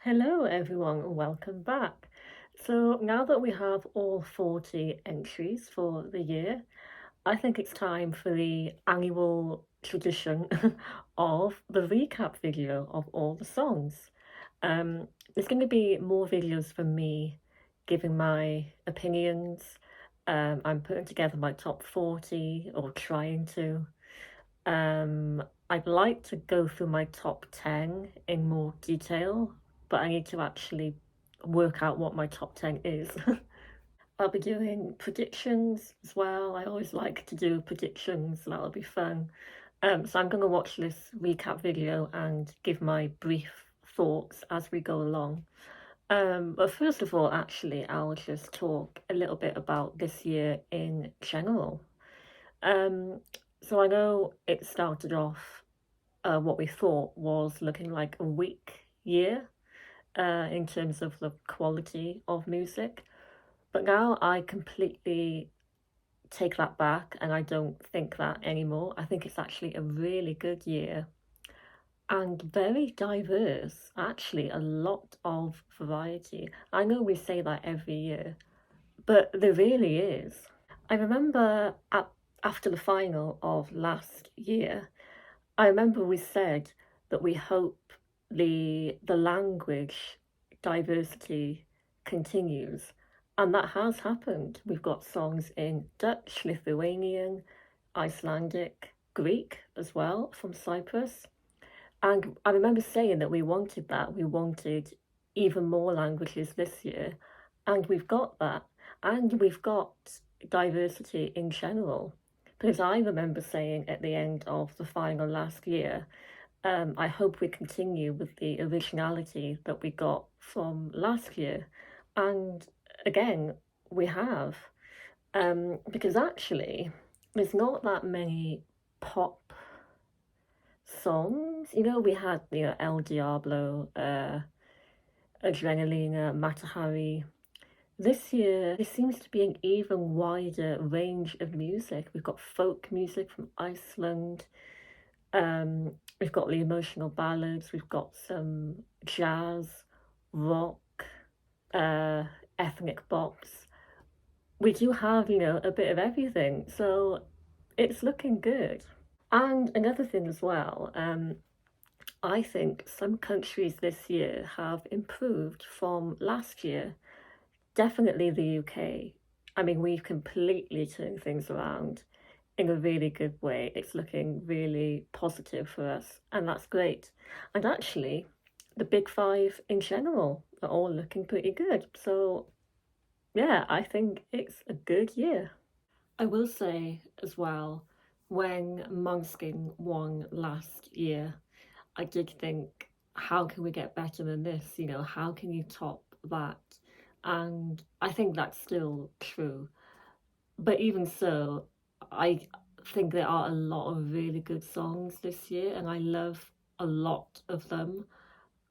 Hello, everyone, welcome back. So, now that we have all 40 entries for the year, I think it's time for the annual tradition of the recap video of all the songs. There's going to be more videos from me giving my opinions. I'm putting together my top 40 or trying to. I'd like to go through my top 10 in more detail, but I need to actually work out what my top 10 is. I'll be doing predictions as well. I always like to do predictions, so that'll be fun. So I'm going to watch this recap video and give my brief thoughts as we go along. But first of all, actually, I'll just talk a little bit about this year in general. Um, so I know it started off what we thought was looking like a weak year in terms of the quality of music. But now I completely take that back and I don't think that anymore. I think it's actually a really good year and very diverse, actually, a lot of variety. I know we say that every year, but there really is. I remember after the final of last year, I remember we said that we hope the language diversity continues, and that has happened. We've got songs in Dutch, Lithuanian, Icelandic, Greek as well from Cyprus. And I remember saying that we wanted that. We wanted even more languages this year, and we've got that. And we've got diversity in general. Because I remember saying at the end of the final last year, I hope we continue with the originality that we got from last year. And again, we have. Because actually, there's not that many pop songs. We had, El Diablo, Adrenalina, Matahari. This year, there seems to be an even wider range of music. We've got folk music from Iceland, we've got the emotional ballads, we've got some jazz, rock, uh, ethnic bops. We do have, a bit of everything, so it's looking good. And another thing as well, I think some countries this year have improved from last year. Definitely the UK. I mean, we've completely turned things around in a really good way. It's looking really positive for us, and that's great. And actually, the big five in general are all looking pretty good. So, yeah, I think it's a good year. I will say as well, when Måneskin won last year, I did think, how can we get better than this? How can you top that? And I think that's still true. But even so, I think there are a lot of really good songs this year, and I love a lot of them.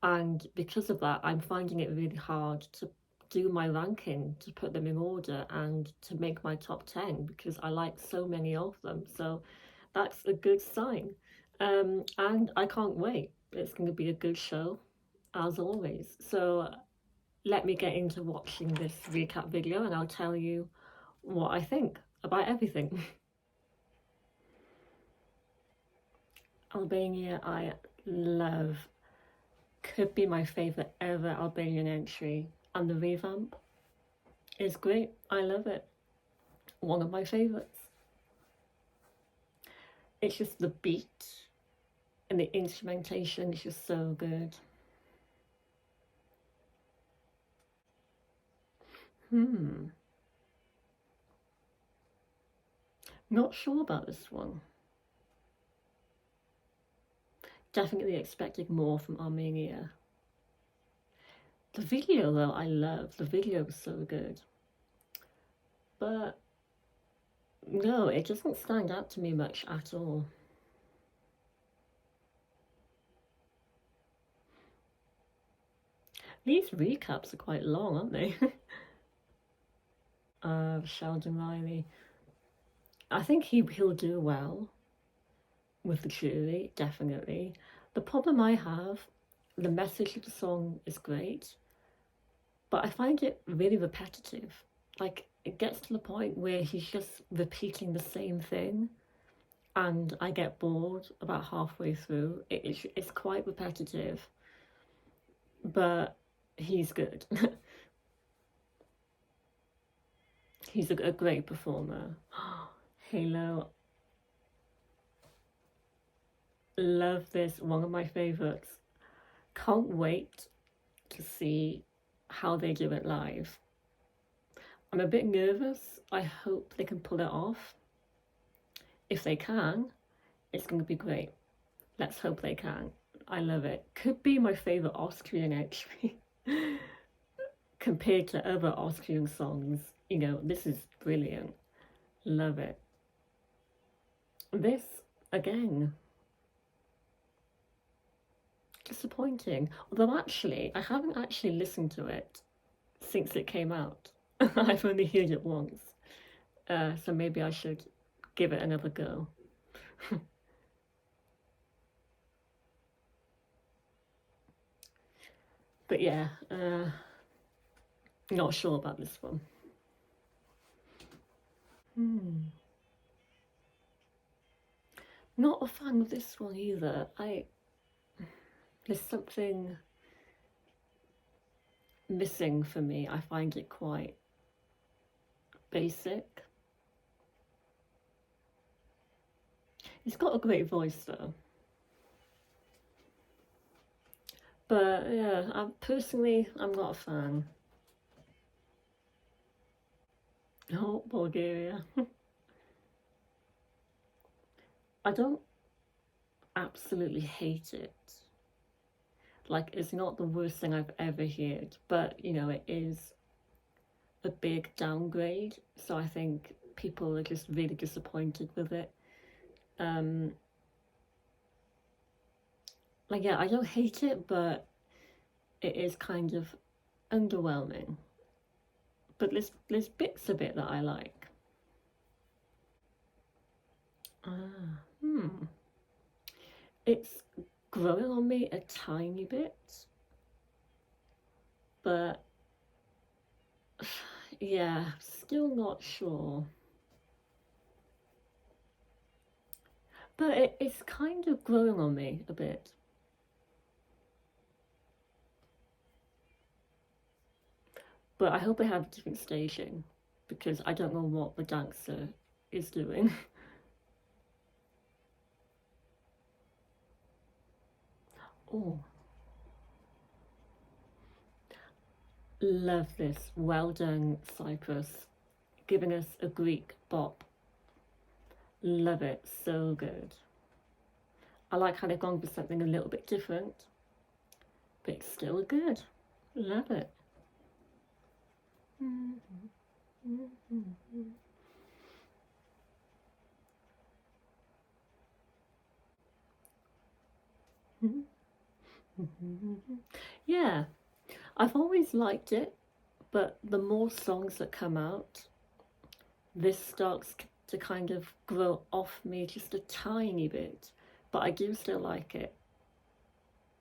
And because of that, I'm finding it really hard to do my ranking, to put them in order, and to make my top 10 because I like so many of them. So that's a good sign. And I can't wait. It's going to be a good show, as always. So let me get into watching this recap video and I'll tell you what I think about everything. Albania, I love. Could be my favourite ever Albanian entry, and the revamp is great. I love it. One of my favourites. It's just the beat and the instrumentation is just so good. Not sure about this one. Definitely expected more from Armenia. The video though, I love. The video was so good. But no, it doesn't stand out to me much at all. These recaps are quite long, aren't they? Sheldon Riley. I think he'll do well with the jury, definitely. The problem I have the message of the song is great, but I find it really repetitive. Like, it gets to the point where he's just repeating the same thing, and I get bored about halfway through. It's quite repetitive, but he's good. He's a great performer. Halo, love this, one of my favourites. Can't wait to see how they do it live. I'm a bit nervous. I hope they can pull it off. If they can, it's going to be great. Let's hope they can. I love it. Could be my favourite Austrian entry compared to other Austrian songs. You know, this is brilliant. Love it. This, again, disappointing. Although actually, I haven't actually listened to it since it came out. I've only heard it once. So maybe I should give it another go. But yeah, not sure about this one. Not a fan of this one either. There's something missing for me. I find it quite basic. He's got a great voice though. But yeah, I'm not a fan. Oh, Bulgaria. I don't absolutely hate it. Like, it's not the worst thing I've ever heard, but you know, it is a big downgrade. So I think people are just really disappointed with it. Like, yeah, I don't hate it, but it is kind of underwhelming. But there's bits of it that I like. It's growing on me a tiny bit, but yeah, still not sure. But it's kind of growing on me a bit. But I hope they have different staging, because I don't know what the dancer is doing. Oh, love this. Well done, Cyprus. Giving us a Greek bop. Love it. So good. I like how they've gone for something a little bit different, but it's still good. Love it. Yeah, I've always liked it, but the more songs that come out, this starts to kind of grow off me just a tiny bit, but I do still like it.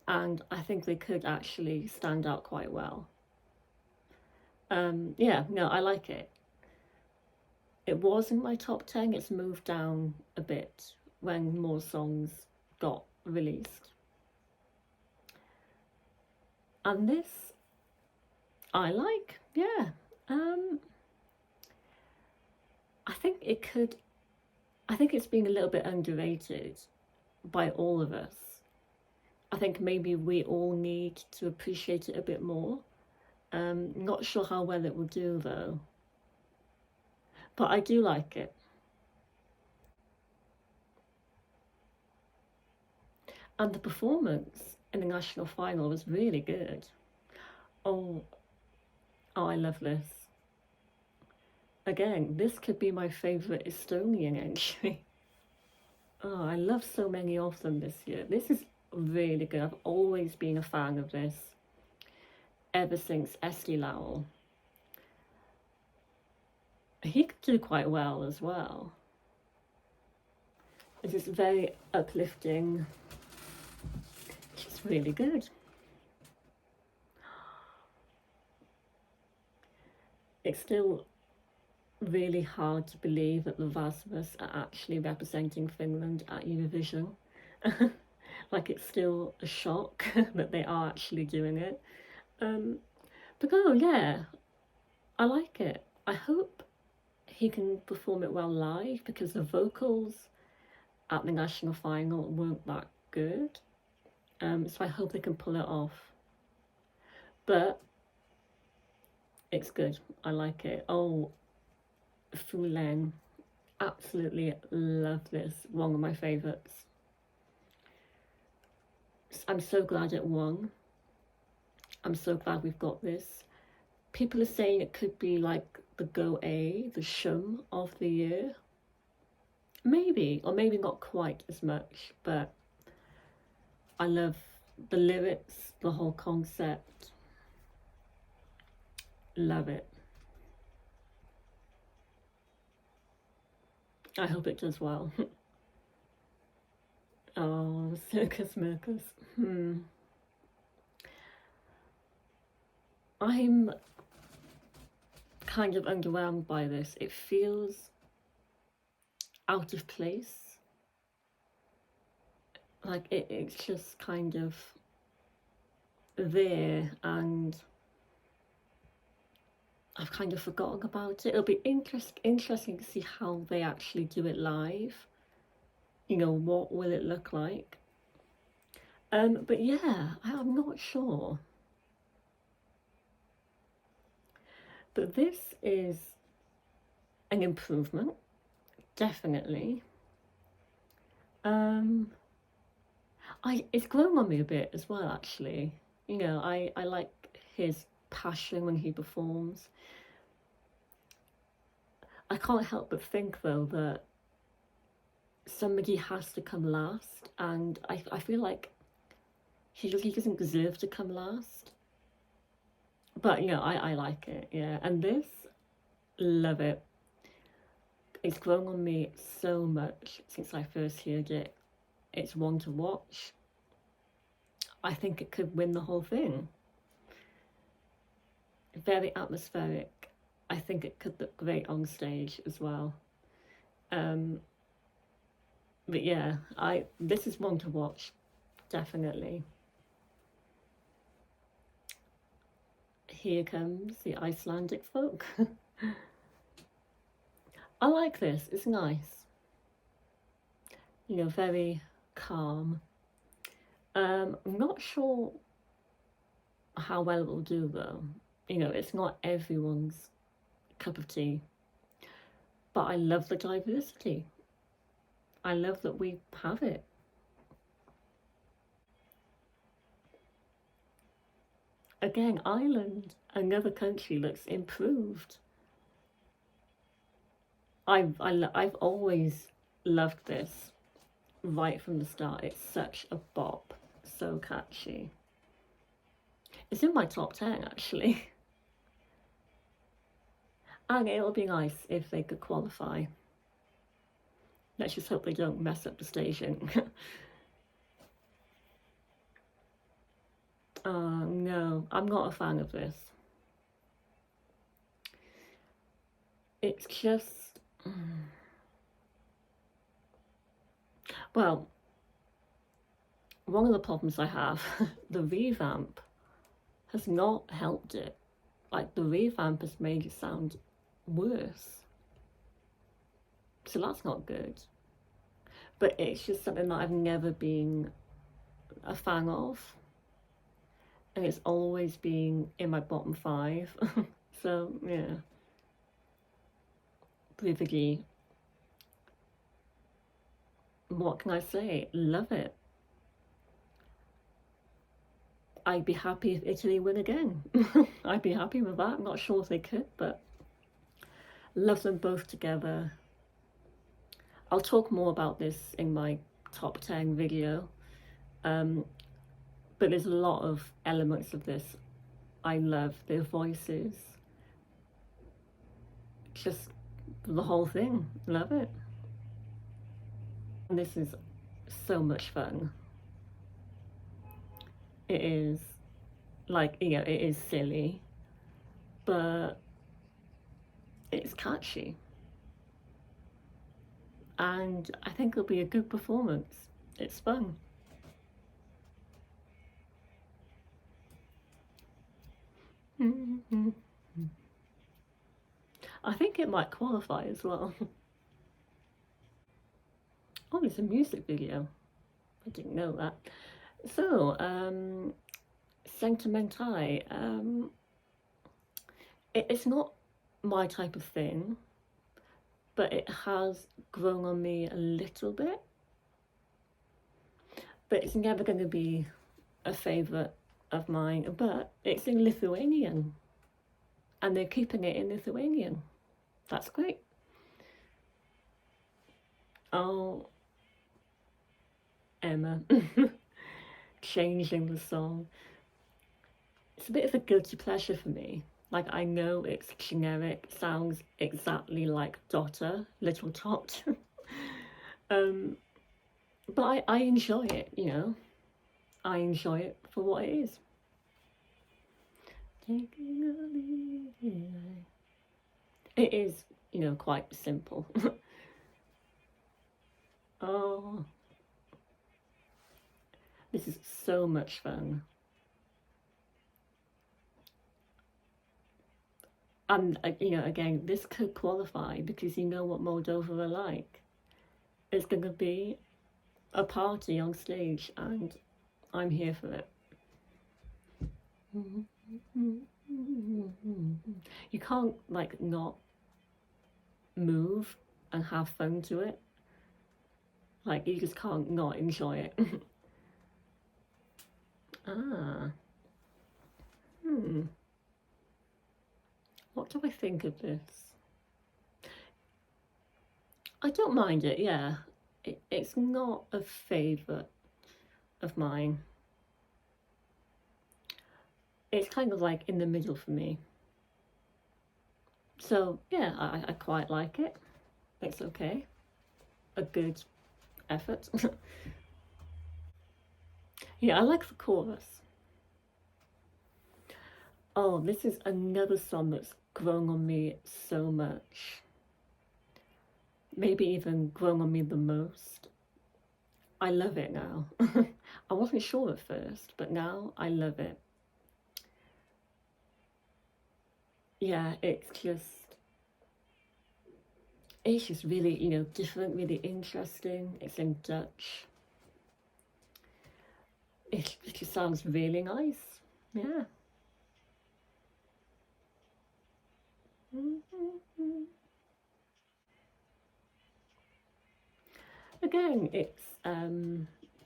And I think they could actually stand out quite well. Yeah, no, I like it. It was in my top 10, it's moved down a bit when more songs got released. And this, I like, yeah. I think it could, I think it's been a little bit underrated by all of us. I think maybe we all need to appreciate it a bit more. Not sure how well it will do though, but I do like it. And the performance in the national final was really good. Oh, oh, I love this. Again, this could be my favourite Estonian entry. Oh, I love so many of them this year. This is really good. I've always been a fan of this ever since Esti Lowell. He could do quite well as well. It's just very uplifting. It's really good. it's still really hard to believe that the Vasmas are actually representing Finland at Eurovision. Like, it's still a shock that they are actually doing it. Um, but oh yeah, I like it. I hope he can perform it well live because the vocals at the national final weren't that good. So I hope they can pull it off. But it's good. I like it. Oh, Fulen. Absolutely love this. One of my favourites. I'm so glad it won. I'm so glad we've got this. People are saying it could be like the Go A, the Shum of the year. Maybe, or maybe not quite as much, but I love the lyrics, the whole concept. Love it. I hope it does well. Oh, Circus Mircus. I'm kind of underwhelmed by this. It feels out of place. Like it's just kind of there, and I've kind of forgotten about it. It'll be interesting to see how they actually do it live. You know, what will it look like? But yeah, I'm not sure. But this is an improvement, definitely. It's grown on me a bit as well, actually. You know, I like his passion when he performs. I can't help but think though that somebody has to come last, and I feel like he doesn't deserve to come last. But you know, I like it, yeah. And this, love it. It's grown on me so much since I first heard it. It's one to watch. I think it could win the whole thing. Very atmospheric. I think it could look great on stage as well. But yeah, this is one to watch, definitely. Here comes the Icelandic folk. I like this, it's nice. You know, very calm. I'm not sure how well it will do though. You know, it's not everyone's cup of tea. But I love the diversity. I love that we have it. Again, Ireland, another country, looks improved. I've always loved this right from the start. It's such a bop, so catchy. It's in my top 10 actually. And it'll be nice if they could qualify. Let's just hope they don't mess up the staging. No, I'm not a fan of this. It's just... Well, one of the problems I have, the revamp has not helped it. Like, the revamp has made it sound worse. So that's not good. But it's just something that I've never been a fan of. And it's always been in my bottom 5. So, yeah. Brividi. What can I say? Love it. I'd be happy if Italy win again. I'd be happy with that. I'm not sure if they could, but love them both together. I'll talk more about this in my top 10 video. But there's a lot of elements of this I love. Their voices. Just the whole thing. Love it. And this is so much fun. It is, like, you know, it is silly, but It's catchy, and I think it'll be a good performance. It's fun. I think it might qualify as well. Oh, it's a music video. I didn't know that. So, Sentimentai. It's not my type of thing, but it has grown on me a little bit. But it's never going to be a favourite of mine. But it's in Lithuanian, and they're keeping it in Lithuanian. That's great. Oh, Emma, changing the song. It's a bit of a guilty pleasure for me. Like, I know it's generic, sounds exactly like Dotter, Little Tot. um, but I enjoy it, you know. I enjoy it for what it is. It is, you know, quite simple. Oh, this is so much fun. And, you know, again, this could qualify because you know what Moldova are like. It's going to be a party on stage, and I'm here for it. You can't, like, not move and have fun to it. Like, you just can't not enjoy it. Ah. What do I think of this? I don't mind it, yeah. It's not a favourite of mine. It's kind of like in the middle for me. So, yeah, I quite like it. It's okay. A good effort. Yeah, I like the chorus. Oh, this is another song that's grown on me so much. Maybe even grown on me the most. I love it now. I wasn't sure at first, but now I love it. Yeah, it's just really, you know, different, really interesting. It's in Dutch. It just sounds really nice. Yeah. Again, it's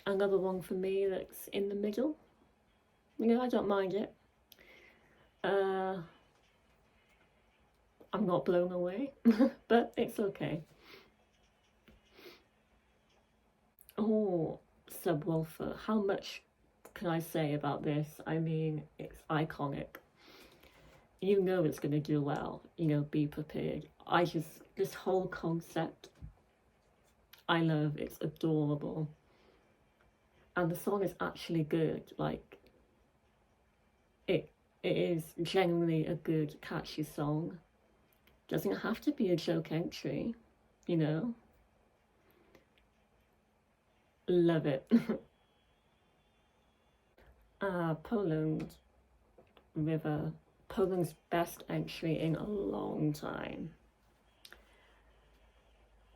another one for me that's in the middle. You know, I don't mind it. Uh, I'm not blown away, but it's okay. Oh, Subwoofer. How much can I say about this? I mean, it's iconic. You know it's going to do well. You know, be prepared. This whole concept, I love. It's adorable. And the song is actually good. Like, it, it is genuinely a good, catchy song. Doesn't have to be a joke entry, you know. Love it. Poland River. Poland's best entry in a long time.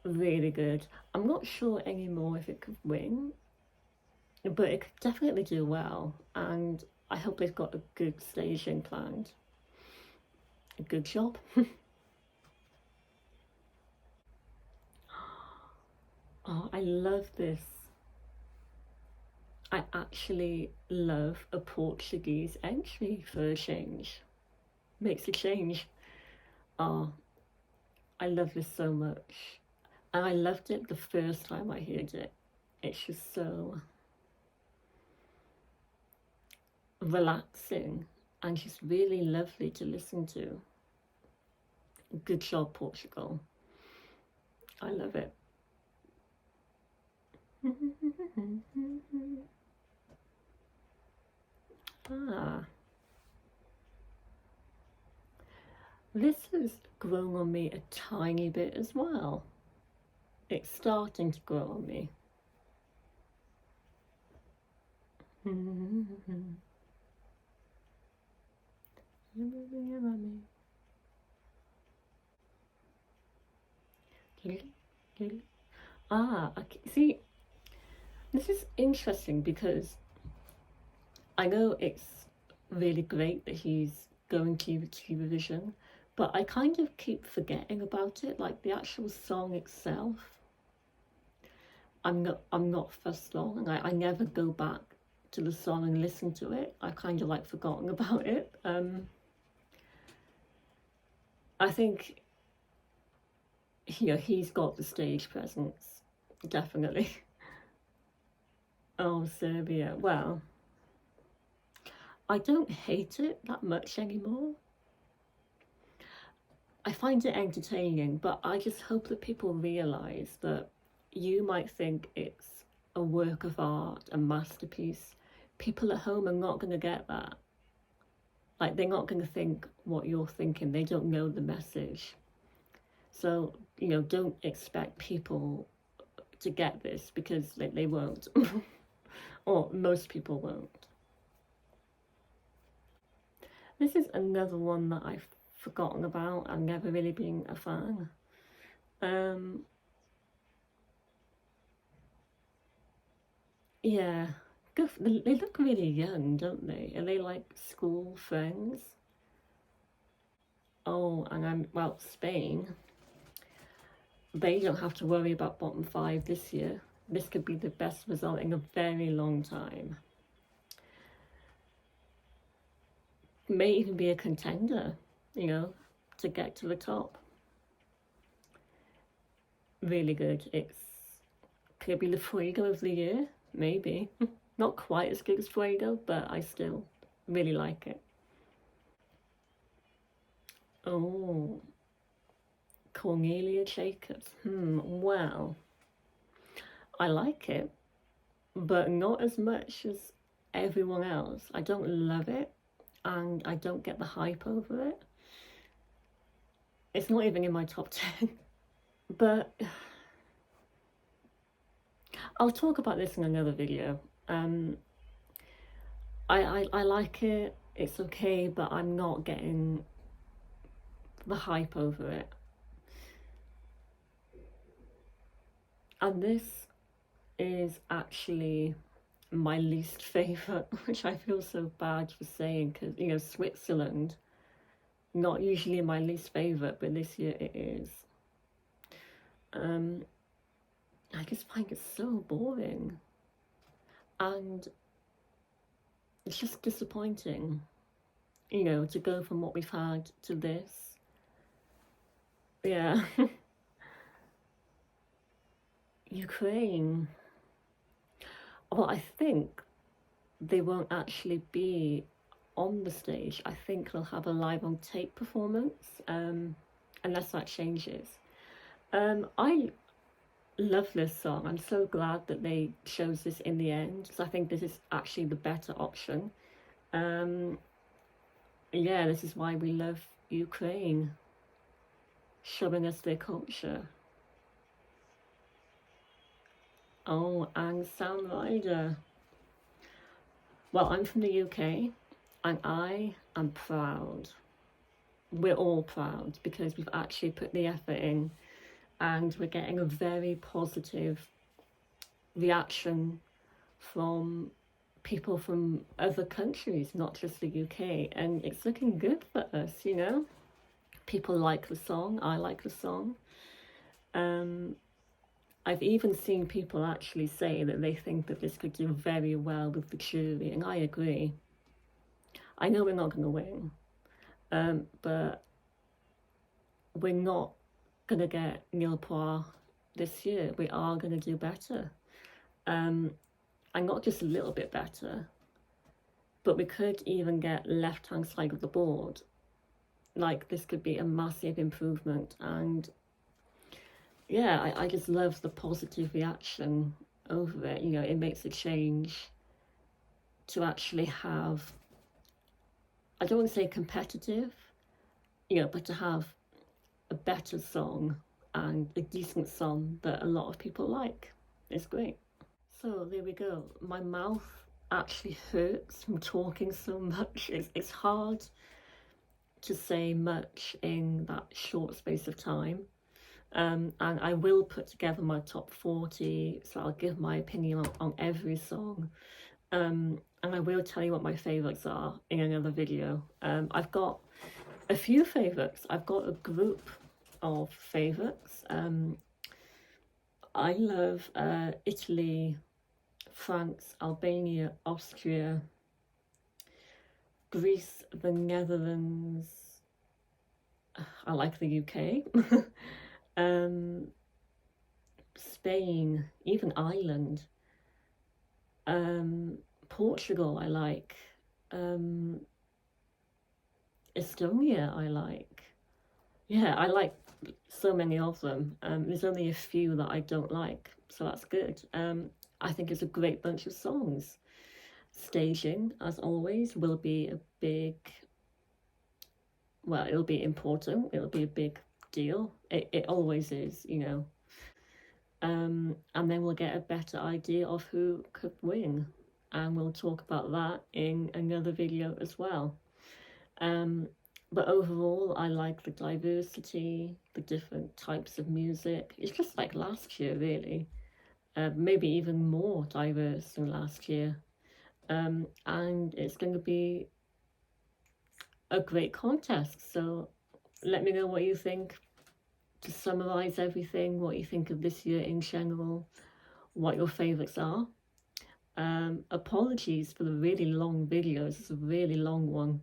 Really good. I'm not sure anymore if it could win, but it could definitely do well. And I hope they've got a good staging planned. A good job. Oh, I love this. I actually love a Portuguese entry for a change. Makes a change. Oh, I love this so much. And I loved it the first time I heard it. It's just so relaxing and just really lovely to listen to. Good job, Portugal. I love it. Ah, This has grown on me a tiny bit as well. It's starting to grow on me. Okay. See, this is interesting because I know it's really great that he's going to Eurovision, but I kind of keep forgetting about it. Like the actual song itself, I'm not fussed on, and I never go back to the song and listen to it. I kind of like forgotten about it. I think he's got the stage presence, definitely. Oh, Serbia. Well, I don't hate it that much anymore. I find it entertaining, but I just hope that people realise that you might think it's a work of art, a masterpiece. People at home are not going to get that. Like, they're not going to think what you're thinking. They don't know the message. So, don't expect people to get this, because they won't. Or most people won't. This is another one that I've forgotten about. I've never really been a fan. Yeah, they look really young, don't they? Are they like school friends? Oh, and well, Spain, they don't have to worry about bottom five this year. This could be the best result in a very long time. May even be a contender, to get to the top. Really good. Could be the Fuego of the year, maybe. Not quite as good as Fuego, but I still really like it. Oh, Cornelia Jacobs. Well, I like it, but not as much as everyone else. I don't love it, and I don't get the hype over it. It's not even in my top 10. But I'll talk about this in another video. I like it, it's okay, but I'm not getting the hype over it. And this is actually my least favourite, which I feel so bad for saying, because, Switzerland, not usually my least favourite, but this year it is. I just find it so boring. And it's just disappointing, to go from what we've had to this. Yeah. Ukraine. Well, I think they won't actually be on the stage. I think they'll have a live on tape performance, unless that changes. I love this song. I'm so glad that they chose this in the end, because I think this is actually the better option. Yeah, this is why we love Ukraine, showing us their culture. Oh, and Sam Ryder. Well, I'm from the UK, and I am proud. We're all proud, because we've actually put the effort in, and we're getting a very positive reaction from people from other countries, not just the UK, and it's looking good for us. People like the song, I like the song. I've even seen people actually say that they think that this could do very well with the jury, and I agree. I know we're not going to win, but we're not going to get nil point this year. We are going to do better, and not just a little bit better, but we could even get left-hand side of the board. Like, this could be a massive improvement, and yeah, I just love the positive reaction over it. It makes a change to actually have, I don't want to say competitive, but to have a better song and a decent song that a lot of people like is great. So there we go. My mouth actually hurts from talking so much. It's hard to say much in that short space of time. And I will put together my top 40, so I'll give my opinion on every song. And I will tell you what my favourites are in another video. I've got a few favourites. I've got a group of favourites. I love Italy, France, Albania, Austria, Greece, the Netherlands. I like the UK. Spain, even Ireland. Portugal, I like. Estonia, I like. Yeah, I like so many of them. There's only a few that I don't like, so that's good. I think it's a great bunch of songs. Staging, as always, will be a big, well, it'll be important. It'll be a big deal. It always is, and then we'll get a better idea of who could win. And we'll talk about that in another video as well. But overall, I like the diversity, the different types of music. It's just like last year, really. Maybe even more diverse than last year. And it's going to be a great contest. So let me know what you think. To summarize everything, what you think of this year in general, what your favourites are. Apologies for the really long videos. It's a really long one.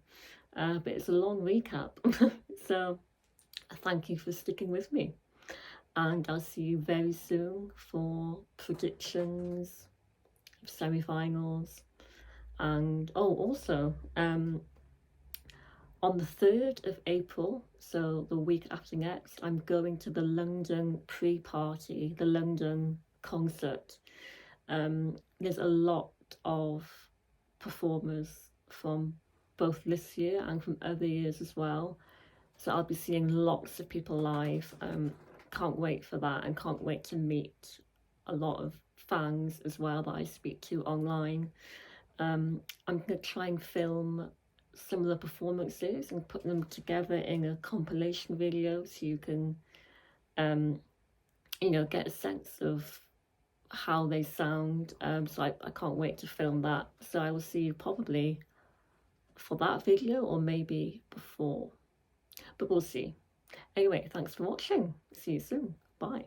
But it's a long recap. So thank you for sticking with me. And I'll see you very soon for predictions, semi-finals. And also, on the 3rd of April, so the week after next, I'm going to the London pre-party, the London concert. There's a lot of performers from both this year and from other years as well. So I'll be seeing lots of people live. Can't wait for that, and can't wait to meet a lot of fans as well that I speak to online. I'm going to try and film some of the performances and put them together in a compilation video so you can, get a sense of how they sound. So I can't wait to film that. So I will see you probably for that video or maybe before, but we'll see. Anyway, thanks for watching. See you soon. Bye.